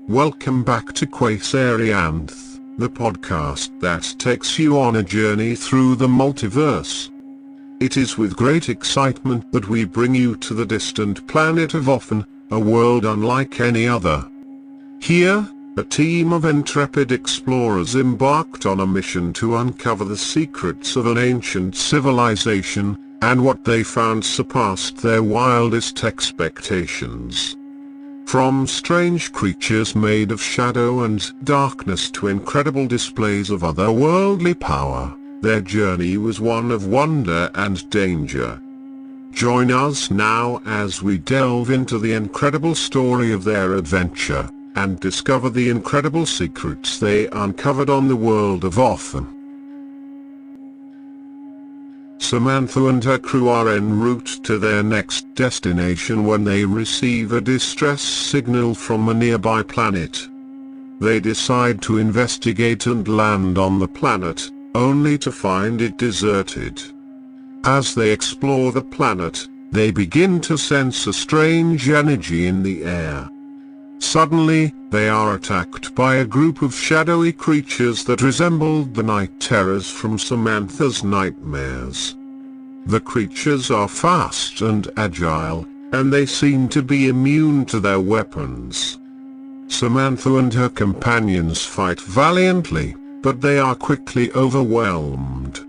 Welcome back to Quasarianth, the podcast that takes you on a journey through the multiverse. It is with great excitement that we bring you to the distant planet of Ophion, a world unlike any other. Here, a team of intrepid explorers embarked on a mission to uncover the secrets of an ancient civilization, and what they found surpassed their wildest expectations. From strange creatures made of shadow and darkness to incredible displays of otherworldly power, their journey was one of wonder and danger. Join us now as we delve into the incredible story of their adventure, and discover the incredible secrets they uncovered on the world of Ophion. Samantha and her crew are en route to their next destination when they receive a distress signal from a nearby planet. They decide to investigate and land on the planet, only to find it deserted. As they explore the planet, they begin to sense a strange energy in the air. Suddenly, they are attacked by a group of shadowy creatures that resembled the night terrors from Samantha's nightmares. The creatures are fast and agile, and they seem to be immune to their weapons. Samantha and her companions fight valiantly, but they are quickly overwhelmed.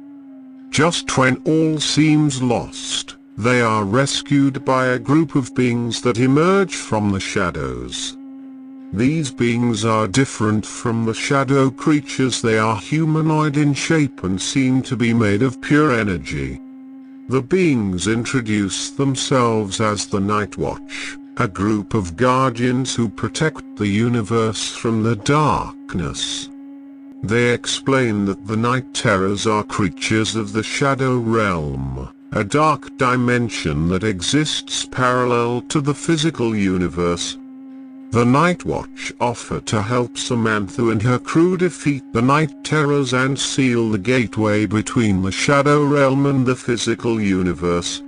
Just when all seems lost, they are rescued by a group of beings that emerge from the shadows. These beings are different from the shadow creatures. They are humanoid in shape and seem to be made of pure energy. The beings introduce themselves as the Night Watch, a group of guardians who protect the universe from the darkness. They explain that the night terrors are creatures of the Shadow Realm, a dark dimension that exists parallel to the physical universe. The Night Watch offer to help Samantha and her crew defeat the night terrors and seal the gateway between the Shadow Realm and the physical universe.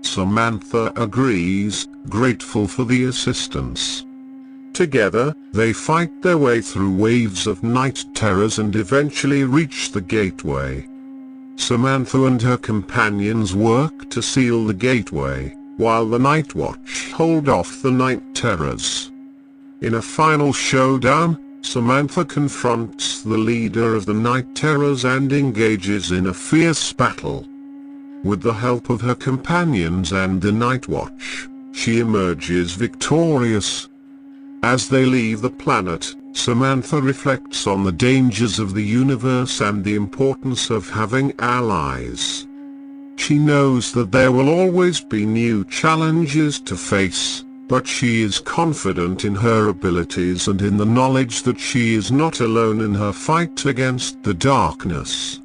Samantha agrees, grateful for the assistance. Together, they fight their way through waves of night terrors and eventually reach the gateway. Samantha and her companions work to seal the gateway, while the Night Watch hold off the night terrors. In a final showdown, Samantha confronts the leader of the night terrors and engages in a fierce battle. With the help of her companions and the Night Watch, she emerges victorious. As they leave the planet, Samantha reflects on the dangers of the universe and the importance of having allies. She knows that there will always be new challenges to face, but she is confident in her abilities and in the knowledge that she is not alone in her fight against the darkness.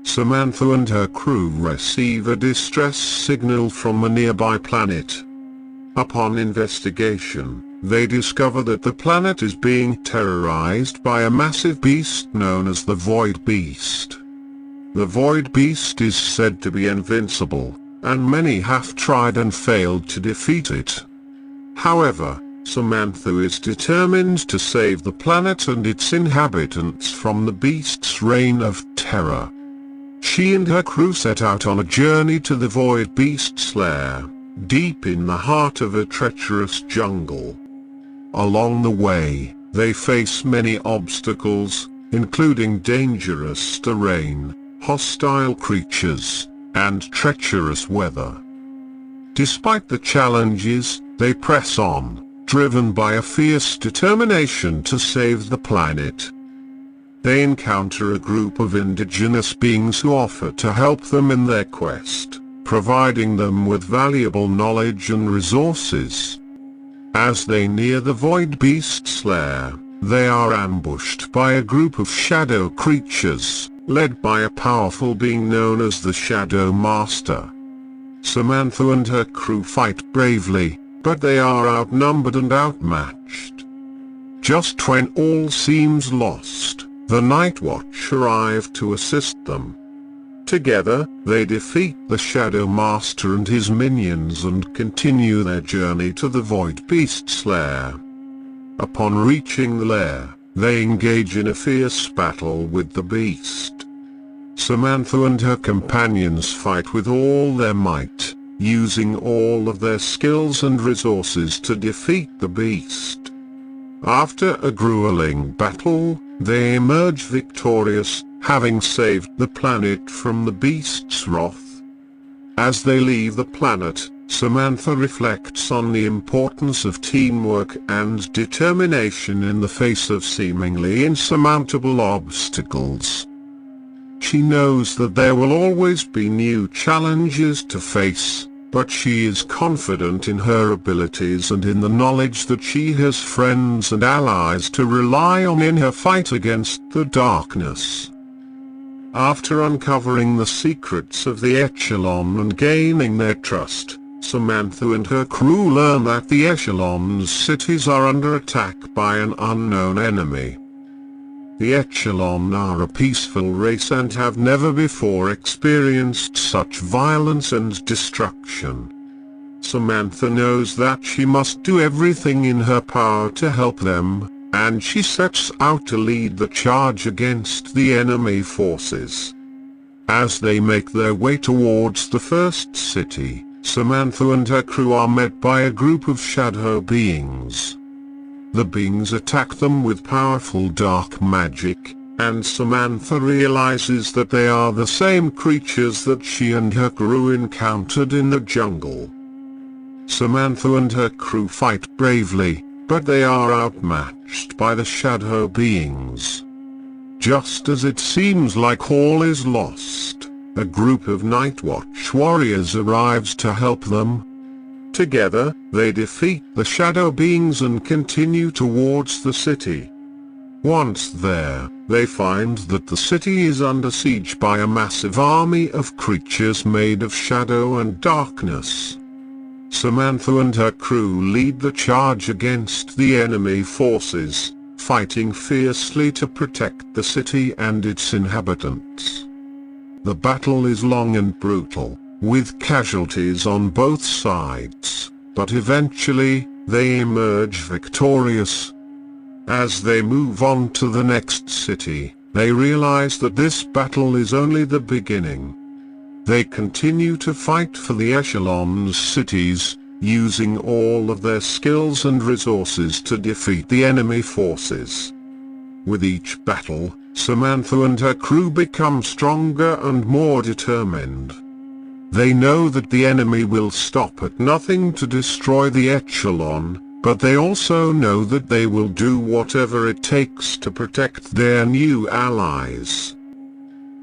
Samantha and her crew receive a distress signal from a nearby planet. Upon investigation, they discover that the planet is being terrorized by a massive beast known as the Void Beast. The Void Beast is said to be invincible, and many have tried and failed to defeat it. However, Samantha is determined to save the planet and its inhabitants from the beast's reign of terror. She and her crew set out on a journey to the Void Beast's lair, deep in the heart of a treacherous jungle. Along the way, they face many obstacles, including dangerous terrain, hostile creatures, and treacherous weather. Despite the challenges, they press on, driven by a fierce determination to save the planet. They encounter a group of indigenous beings who offer to help them in their quest, providing them with valuable knowledge and resources. As they near the Void Beast's lair, they are ambushed by a group of shadow creatures, led by a powerful being known as the Shadow Master. Samantha and her crew fight bravely, but they are outnumbered and outmatched. Just when all seems lost, the Night Watch arrive to assist them. Together, they defeat the Shadow Master and his minions and continue their journey to the Void Beast's lair. Upon reaching the lair, they engage in a fierce battle with the beast. Samantha and her companions fight with all their might, using all of their skills and resources to defeat the beast. After a grueling battle, they emerge victorious, having saved the planet from the beast's wrath. As they leave the planet, Samantha reflects on the importance of teamwork and determination in the face of seemingly insurmountable obstacles. She knows that there will always be new challenges to face, but she is confident in her abilities and in the knowledge that she has friends and allies to rely on in her fight against the darkness. After uncovering the secrets of the Echelon and gaining their trust, Samantha and her crew learn that the Echelon's cities are under attack by an unknown enemy. The Echelon are a peaceful race and have never before experienced such violence and destruction. Samantha knows that she must do everything in her power to help them, and she sets out to lead the charge against the enemy forces. As they make their way towards the first city, Samantha and her crew are met by a group of shadow beings. The beings attack them with powerful dark magic, and Samantha realizes that they are the same creatures that she and her crew encountered in the jungle. Samantha and her crew fight bravely, but they are outmatched by the shadow beings. Just as it seems like all is lost, a group of Night Watch warriors arrives to help them. Together, they defeat the shadow beings and continue towards the city. Once there, they find that the city is under siege by a massive army of creatures made of shadow and darkness. Samantha and her crew lead the charge against the enemy forces, fighting fiercely to protect the city and its inhabitants. The battle is long and brutal, with casualties on both sides, but eventually, they emerge victorious. As they move on to the next city, they realize that this battle is only the beginning. They continue to fight for the Echelon's cities, using all of their skills and resources to defeat the enemy forces. With each battle, Samantha and her crew become stronger and more determined. They know that the enemy will stop at nothing to destroy the Echelon, but they also know that they will do whatever it takes to protect their new allies.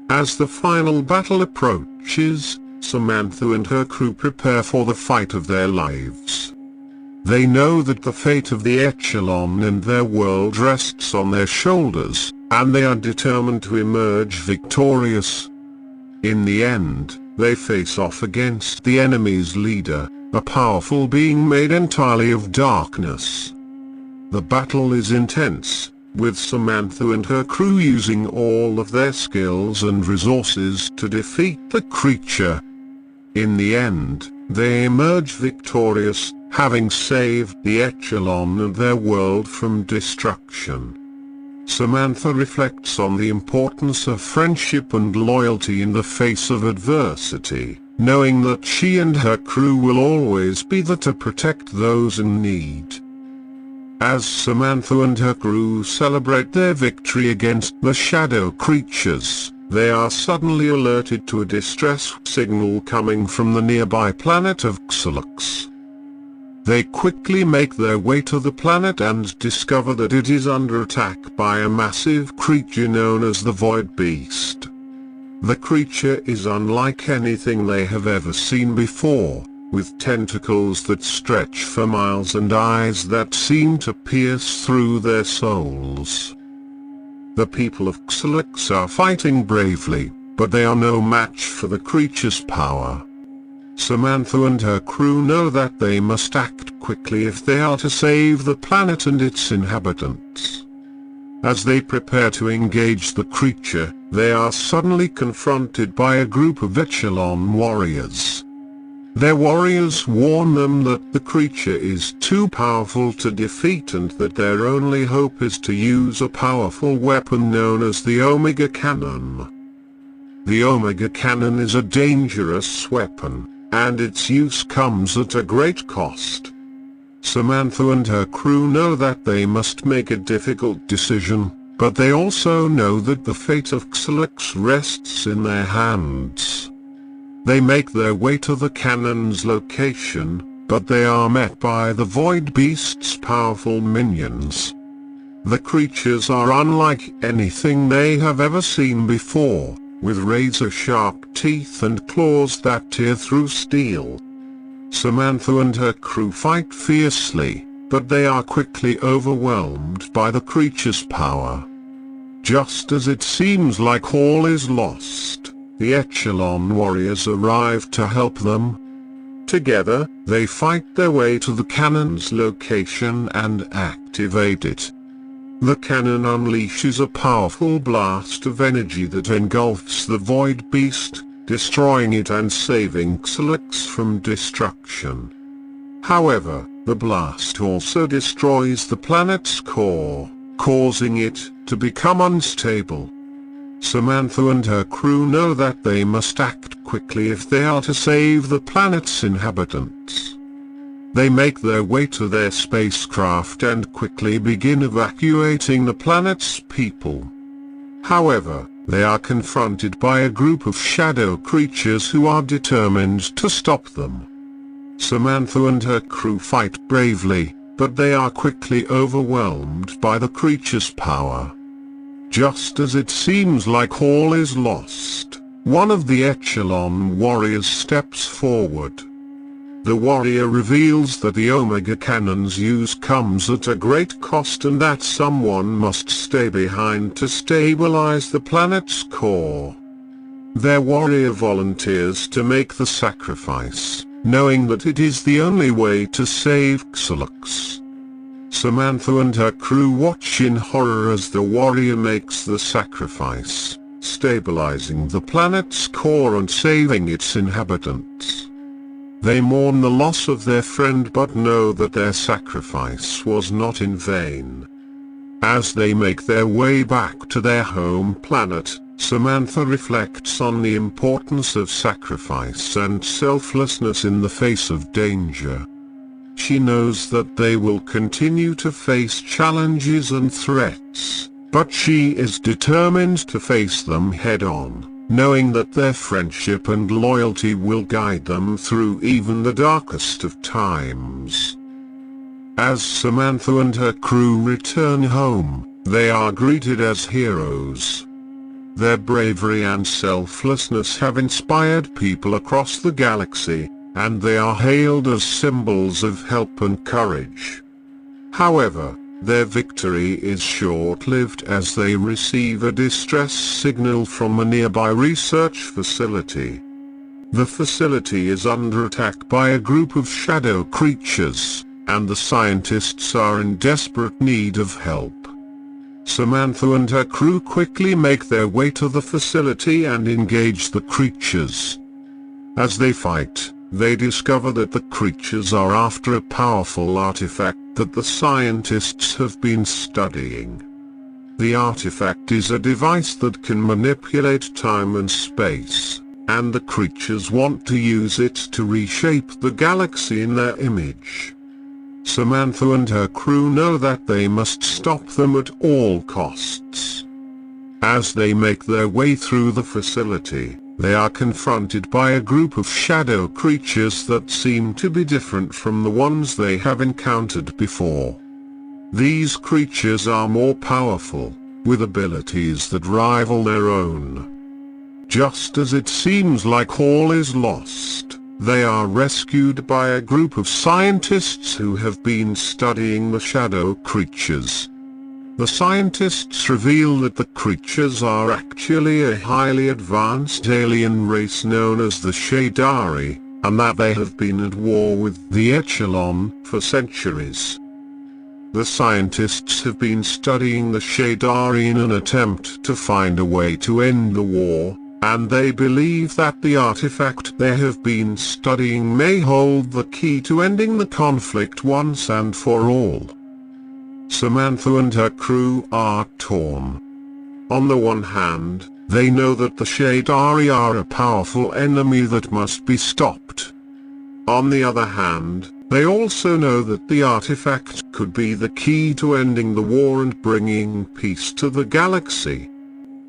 As the final battle approaches, Samantha and her crew prepare for the fight of their lives. They know that the fate of the Echelon and their world rests on their shoulders, and they are determined to emerge victorious. In the end, they face off against the enemy's leader, a powerful being made entirely of darkness. The battle is intense, with Samantha and her crew using all of their skills and resources to defeat the creature. In the end, they emerge victorious, having saved the Echelon and their world from destruction. Samantha reflects on the importance of friendship and loyalty in the face of adversity, knowing that she and her crew will always be there to protect those in need. As Samantha and her crew celebrate their victory against the shadow creatures, they are suddenly alerted to a distress signal coming from the nearby planet of Xalax. They quickly make their way to the planet and discover that it is under attack by a massive creature known as the Void Beast. The creature is unlike anything they have ever seen before, with tentacles that stretch for miles and eyes that seem to pierce through their souls. The people of Xalax are fighting bravely, but they are no match for the creature's power. Samantha and her crew know that they must act quickly if they are to save the planet and its inhabitants. As they prepare to engage the creature, they are suddenly confronted by a group of Echelon warriors. Their warriors warn them that the creature is too powerful to defeat and that their only hope is to use a powerful weapon known as the Omega Cannon. The Omega Cannon is a dangerous weapon, and its use comes at a great cost. Samantha and her crew know that they must make a difficult decision, but they also know that the fate of Xalax rests in their hands. They make their way to the cannon's location, but they are met by the Void Beast's powerful minions. The creatures are unlike anything they have ever seen before, with razor-sharp teeth and claws that tear through steel. Samantha and her crew fight fiercely, but they are quickly overwhelmed by the creature's power. Just as it seems like all is lost, the Echelon warriors arrive to help them. Together, they fight their way to the cannon's location and activate it. The cannon unleashes a powerful blast of energy that engulfs the Void Beast, destroying it and saving Xalax from destruction. However, the blast also destroys the planet's core, causing it to become unstable. Samantha and her crew know that they must act quickly if they are to save the planet's inhabitants. They make their way to their spacecraft and quickly begin evacuating the planet's people. However, they are confronted by a group of shadow creatures who are determined to stop them. Samantha and her crew fight bravely, but they are quickly overwhelmed by the creature's power. Just as it seems like all is lost, one of the Echelon warriors steps forward. The warrior reveals that the Omega Cannon's use comes at a great cost and that someone must stay behind to stabilize the planet's core. Their warrior volunteers to make the sacrifice, knowing that it is the only way to save Xalax. Samantha and her crew watch in horror as the warrior makes the sacrifice, stabilizing the planet's core and saving its inhabitants. They mourn the loss of their friend but know that their sacrifice was not in vain. As they make their way back to their home planet, Samantha reflects on the importance of sacrifice and selflessness in the face of danger. She knows that they will continue to face challenges and threats, but she is determined to face them head-on, knowing that their friendship and loyalty will guide them through even the darkest of times. As Samantha and her crew return home, they are greeted as heroes. Their bravery and selflessness have inspired people across the galaxy, and they are hailed as symbols of help and courage. However, their victory is short-lived as they receive a distress signal from a nearby research facility. The facility is under attack by a group of shadow creatures, and the scientists are in desperate need of help. Samantha and her crew quickly make their way to the facility and engage the creatures. As they fight, they discover that the creatures are after a powerful artifact that the scientists have been studying. The artifact is a device that can manipulate time and space, and the creatures want to use it to reshape the galaxy in their image. Samantha and her crew know that they must stop them at all costs. As they make their way through the facility, they are confronted by a group of shadow creatures that seem to be different from the ones they have encountered before. These creatures are more powerful, with abilities that rival their own. Just as it seems like all is lost, they are rescued by a group of scientists who have been studying the shadow creatures. The scientists reveal that the creatures are actually a highly advanced alien race known as the Shadari, and that they have been at war with the Echelon for centuries. The scientists have been studying the Shadari in an attempt to find a way to end the war, and they believe that the artifact they have been studying may hold the key to ending the conflict once and for all. Samantha and her crew are torn. On the one hand, they know that the Shadari are a powerful enemy that must be stopped. On the other hand, they also know that the artifact could be the key to ending the war and bringing peace to the galaxy.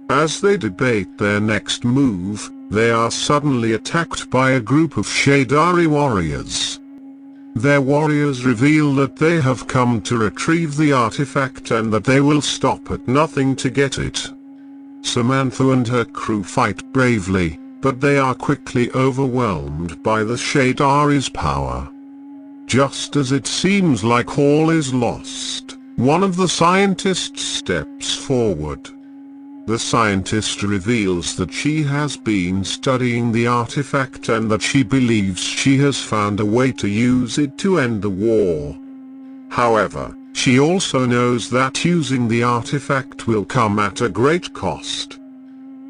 As they debate their next move, they are suddenly attacked by a group of Shadari warriors. Their warriors reveal that they have come to retrieve the artifact and that they will stop at nothing to get it. Samantha and her crew fight bravely, but they are quickly overwhelmed by the Shadari's power. Just as it seems like all is lost, one of the scientists steps forward. The scientist reveals that she has been studying the artifact and that she believes she has found a way to use it to end the war. However, she also knows that using the artifact will come at a great cost.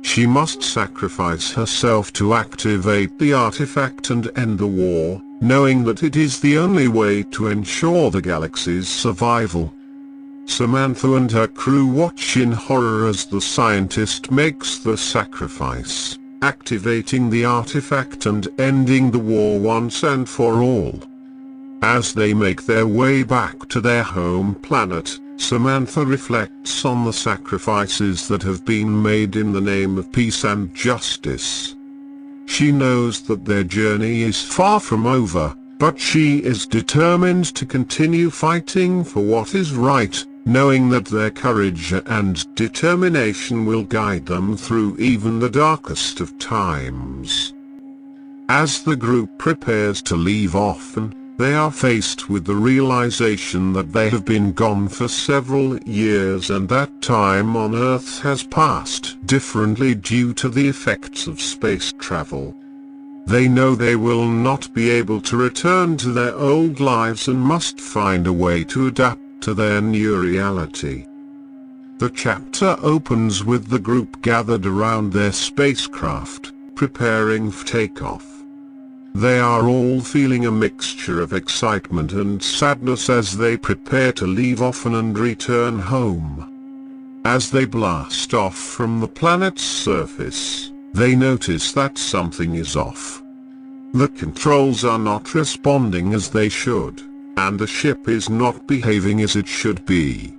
She must sacrifice herself to activate the artifact and end the war, knowing that it is the only way to ensure the galaxy's survival. Samantha and her crew watch in horror as the scientist makes the sacrifice, activating the artifact and ending the war once and for all. As they make their way back to their home planet, Samantha reflects on the sacrifices that have been made in the name of peace and justice. She knows that their journey is far from over, but she is determined to continue fighting for what is right, knowing that their courage and determination will guide them through even the darkest of times. As the group prepares to leave Ophion, they are faced with the realization that they have been gone for several years and that time on Earth has passed differently due to the effects of space travel. They know they will not be able to return to their old lives and must find a way to adapt to their new reality. The chapter opens with the group gathered around their spacecraft, preparing for takeoff. They are all feeling a mixture of excitement and sadness as they prepare to leave Ophion and return home. As they blast off from the planet's surface, they notice that something is off. The controls are not responding as they should, and the ship is not behaving as it should be.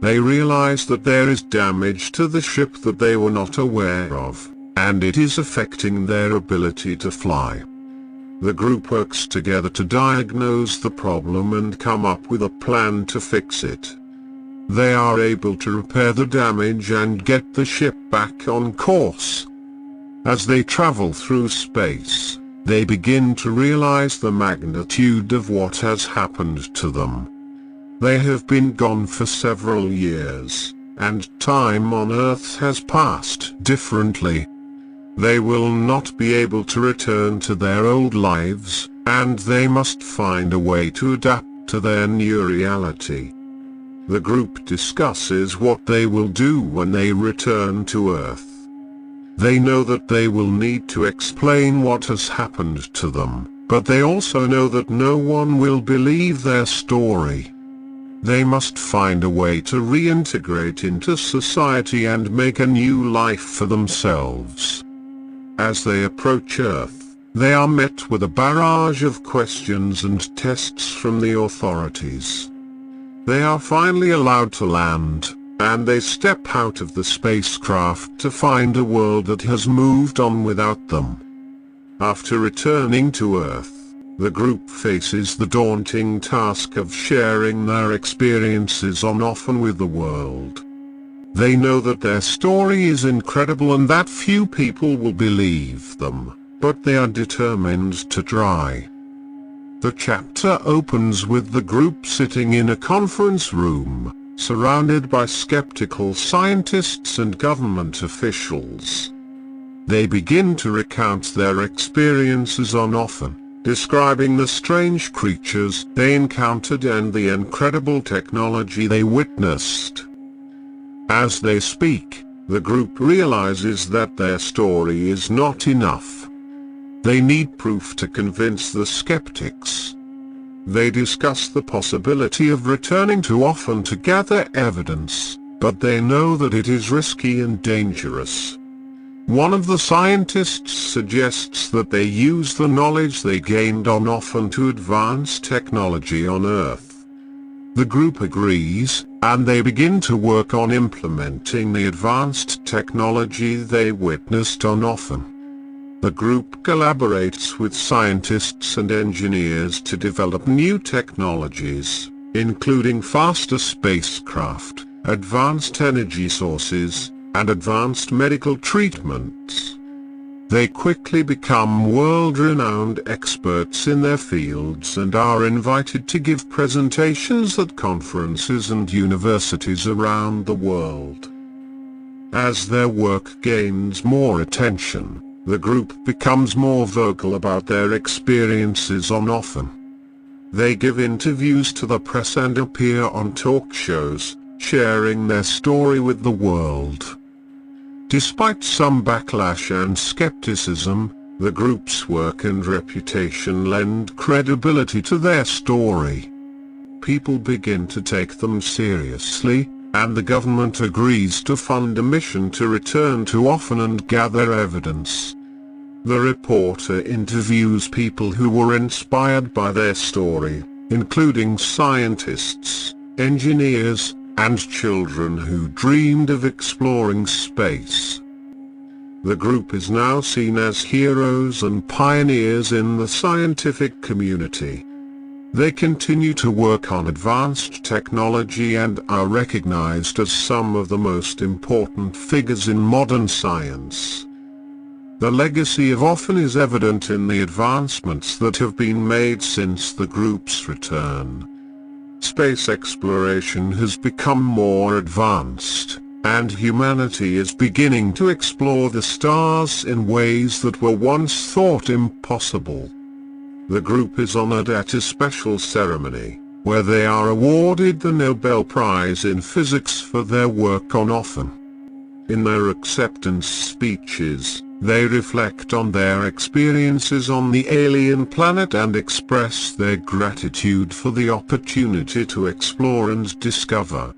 They realize that there is damage to the ship that they were not aware of, and it is affecting their ability to fly. The group works together to diagnose the problem and come up with a plan to fix it. They are able to repair the damage and get the ship back on course. As they travel through space, they begin to realize the magnitude of what has happened to them. They have been gone for several years, and time on Earth has passed differently. They will not be able to return to their old lives, and they must find a way to adapt to their new reality. The group discusses what they will do when they return to Earth. They know that they will need to explain what has happened to them, but they also know that no one will believe their story. They must find a way to reintegrate into society and make a new life for themselves. As they approach Earth, they are met with a barrage of questions and tests from the authorities. They are finally allowed to land, and they step out of the spacecraft to find a world that has moved on without them. After returning to Earth, the group faces the daunting task of sharing their experiences on Ophion with the world. They know that their story is incredible and that few people will believe them, but they are determined to try. The chapter opens with the group sitting in a conference room, surrounded by skeptical scientists and government officials. They begin to recount their experiences on Ophion, describing the strange creatures they encountered and the incredible technology they witnessed. As they speak, The group realizes that their story is not enough. They need proof to convince the skeptics. They discuss the possibility of returning to Ophion to gather evidence, but they know that it is risky and dangerous. One of the scientists suggests that they use the knowledge they gained on Ophion to advance technology on Earth. The group agrees, and they begin to work on implementing the advanced technology they witnessed on Ophion. The group collaborates with scientists and engineers to develop new technologies, including faster spacecraft, advanced energy sources, and advanced medical treatments. They quickly become world-renowned experts in their fields and are invited to give presentations at conferences and universities around the world. As their work gains more attention, the group becomes more vocal about their experiences on Ophion. They give interviews to the press and appear on talk shows, sharing their story with the world. Despite some backlash and skepticism, the group's work and reputation lend credibility to their story. People begin to take them seriously, and the government agrees to fund a mission to return to Ophion and gather evidence. The reporter interviews people who were inspired by their story, including scientists, engineers, and children who dreamed of exploring space. The group is now seen as heroes and pioneers in the scientific community. They continue to work on advanced technology and are recognized as some of the most important figures in modern science. The legacy of Ophion is evident in the advancements that have been made since the group's return. Space exploration has become more advanced, and humanity is beginning to explore the stars in ways that were once thought impossible. The group is honored at a special ceremony, where they are awarded the Nobel Prize in Physics for their work on Ophion. In their acceptance speeches, they reflect on their experiences on the alien planet and express their gratitude for the opportunity to explore and discover.